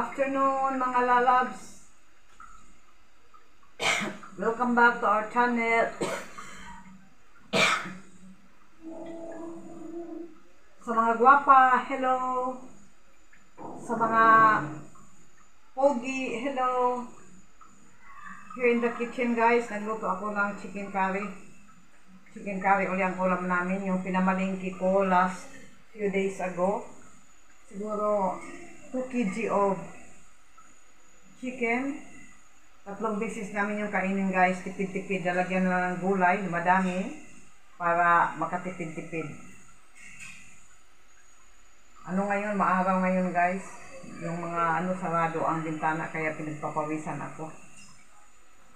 afternoon mga lalabs. Welcome back to our channel. Sa mga gwapa, hello. Sa mga pogi, hello. Here in the kitchen guys, nagluto ako ng chicken curry. Chicken curry uli ang ulam namin, yung pinamalingki ko last few days ago. Siguro 2 kg of chicken. 3 beses namin yung kainin guys, tipid-tipid. Lalagyan na ng gulay, madami, para makatipid-tipid. Ano ngayon, maaraw ngayon guys. Yung mga sarado ang bintana, kaya pinagpapawisan ako.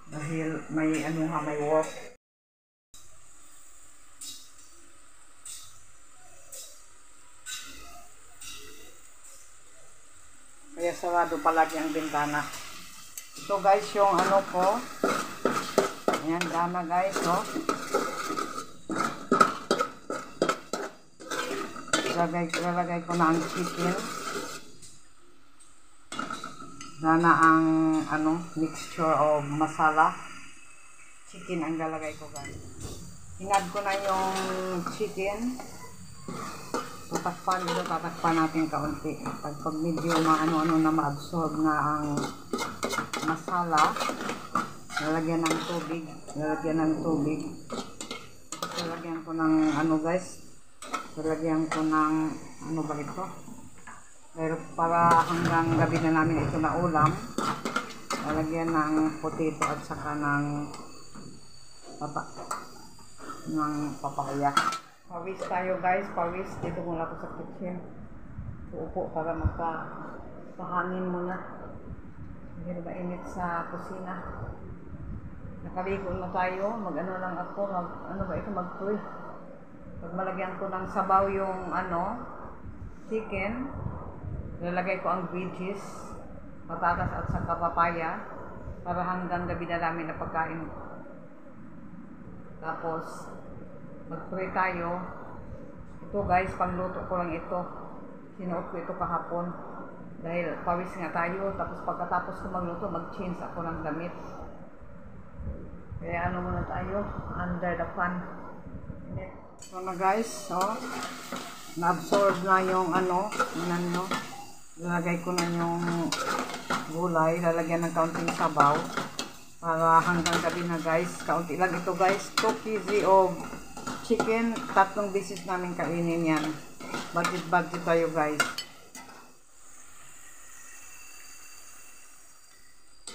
Dahil may may work. Kaya sarado palagi ang bintana. Ito guys yung ko. Ayan, dana guys, oh. Lalagay ko na ang chicken. Dana ang mixture of masala. Chicken ang lalagay ko guys. Hinad ko na yung chicken. Tatakpan natin kaunti. Pag medyo na ma-absorb na ang masala, lalagyan ng tubig. Lalagyan ko ng guys. Lalagyan ko ng ba ito? Pero para hanggang gabi na namin ito na ulam, lalagyan ng potato at saka ng papaya. Pawis tayo guys, pawis. Dito muna ako sa kitchen. Uupo para magpahangin muna. Dahil mainit sa kusina. Nakaligo na tayo. Lang ako. Mag-pray. Pag malagyan ko ng sabaw yung chicken, lalagay ko ang veggies, patatas at saka papaya, para hanggang gabi na namin na pagkain. Tapos, mag-pray tayo. Ito guys, pangluto ko lang ito. Sinuot ko ito kahapon. Dahil pawis nga tayo. Tapos pagkatapos ko magluto, mag-change ako ng damit. Kaya muna tayo? Under the fan. So na guys, na-absorb na yung lalagay ko na yung gulay. Lalagyan ng kaunting sabaw. Para hanggang gabi na guys. Kaunti lang ito guys. 2 kg of chicken, 3 beses namin kainin yan. Budget tayo guys.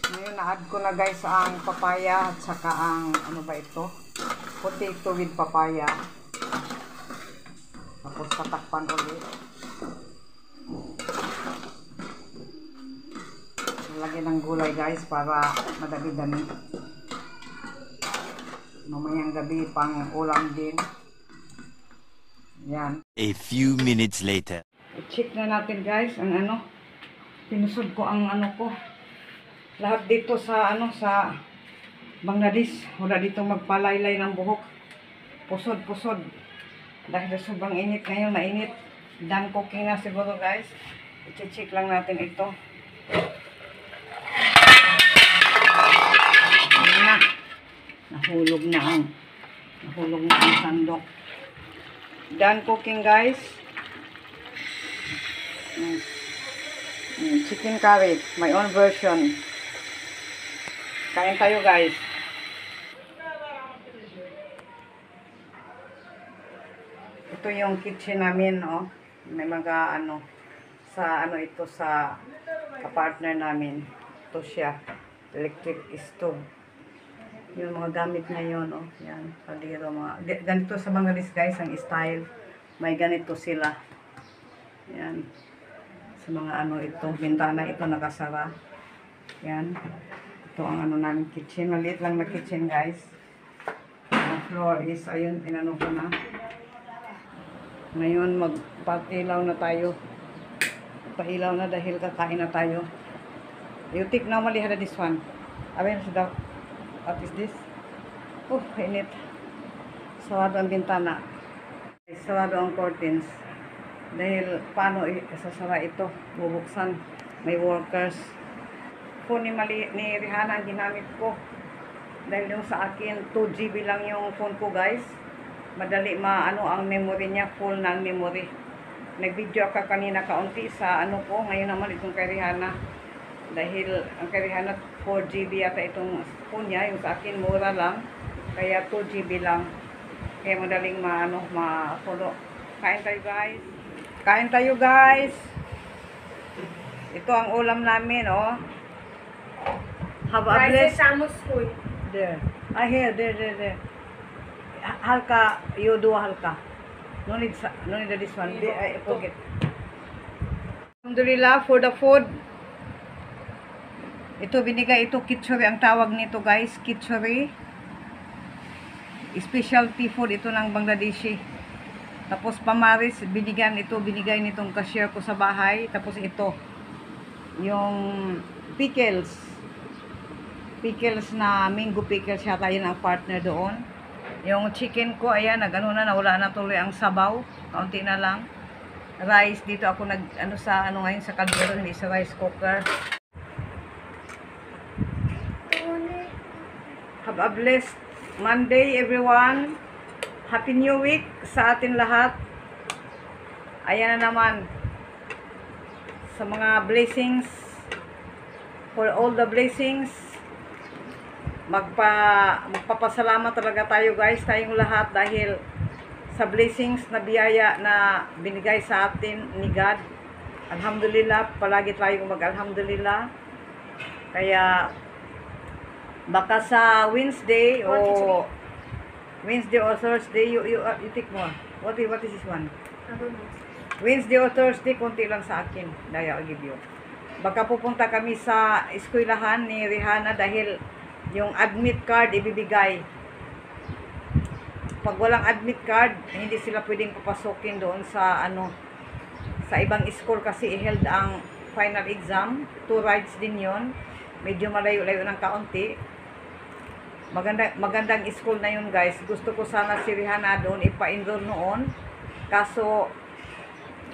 Ngayon na-add ko na guys ang papaya at saka ang potato with papaya. Tapos tatakpan ulit. Lagyan ng gulay guys para madami-dami. Mamayang gabi pang ulam din. Yan. A few minutes later. I-check na natin guys ang pinusod ko ang ko. Lahat dito sa sa Bangladesh. Wala dito magpalaylay ng buhok. Pusod. Dahil sobrang init ngayon, mainit. Done cooking na siguro guys. I-check lang natin ito. Nahulog na ang sandok. Done cooking guys. Chicken curry, my own version. Kain tayo guys. Ito yung kitchen namin, may mga ito sa partner namin. Ito siya, electric stove. Yung mga gamit ngayon, yan, paliro, ganito sa Bangladesh guys, ang style, may ganito sila. Yan, sa mga ito, bintana ito nakasara. Yan, ito ang namin kitchen, maliit lang na kitchen guys. Ang floor is, ayun, ko na. Ngayon, magpag-ilaw na tayo. Pailaw na dahil kakain na tayo. You take normally had this one. What is this? Init. Sarado ang bintana. Sarado ang curtains. Dahil paano isasara ito? Bubuksan. may workers. Phone ni Rihanna ang ginamit ko. Dahil yung sa akin, 2 GB lang yung phone ko, guys. Madali maano ang memory niya, full na ang memory. Nag-video ka kanina kaunti sa ano ko, ngayon naman itong kay Rihanna. Dahil ang kay Rihanna, 4 GB yata itong phone niya, yung sa akin mura lang. Kaya 2 GB lang. Kaya madaling ma-follow. Kain tayo, guys. Kain tayo, guys. Ito ang ulam namin, oh. Have a blessed... There. Here, there. Halka, you do halka. No need this one. I forget. Alhamdulillah for the food. Ito binigay, ito kitchery ang tawag nito, guys. Kitchery. Specialty food ito ng Bangladeshi. Tapos pamaris, binigay nitong cashier ko sa bahay. Tapos ito, yung pickles. Pickles na mango pickles yata, yun ang partner doon. Yung chicken ko, ayan, nawala na tuloy ang sabaw. Kaunti na lang. Rice, dito ako ngayon sa kaldero, hindi sa rice cooker. Have a blessed Monday, everyone. Happy New Week sa atin lahat. Ayan na naman. Sa mga blessings, for all the blessings, magpapasalamat talaga tayo, guys, tayong lahat, dahil sa blessings na biyaya na binigay sa atin ni God. Alhamdulillah, palagi tayong mag-alhamdulillah. Kaya baka sa Wednesday or Thursday, you take more. What is this one? Wednesday or Thursday, konti lang sa akin. Daya, I'll give you. Baka pupunta kami sa eskwelahan ni Rihanna dahil yung admit card ibibigay. Pag walang admit card, hindi sila pwedeng papasokin doon sa sa ibang school kasi i-held ang final exam. 2 rides din yon. Medyo malayo-layo ng kaunti. Magandang school na yun, guys. Gusto ko sana si Rihanna doon ipa-enroll noon. Kaso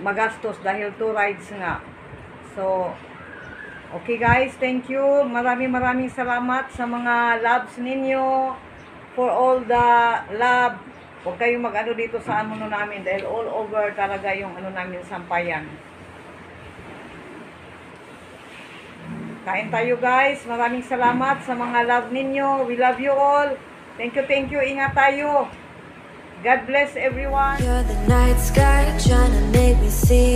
magastos dahil 2 rides nga. So okay, guys, thank you. Maraming salamat sa mga loves ninyo. For all the love. Huwag kayong mag-ano dito sa namin dahil all over talaga yung namin sampayan. Kain tayo, guys. Maraming salamat sa mga love ninyo. We love you all. Thank you. Ingat tayo. God bless everyone. You're the night sky trying to make me see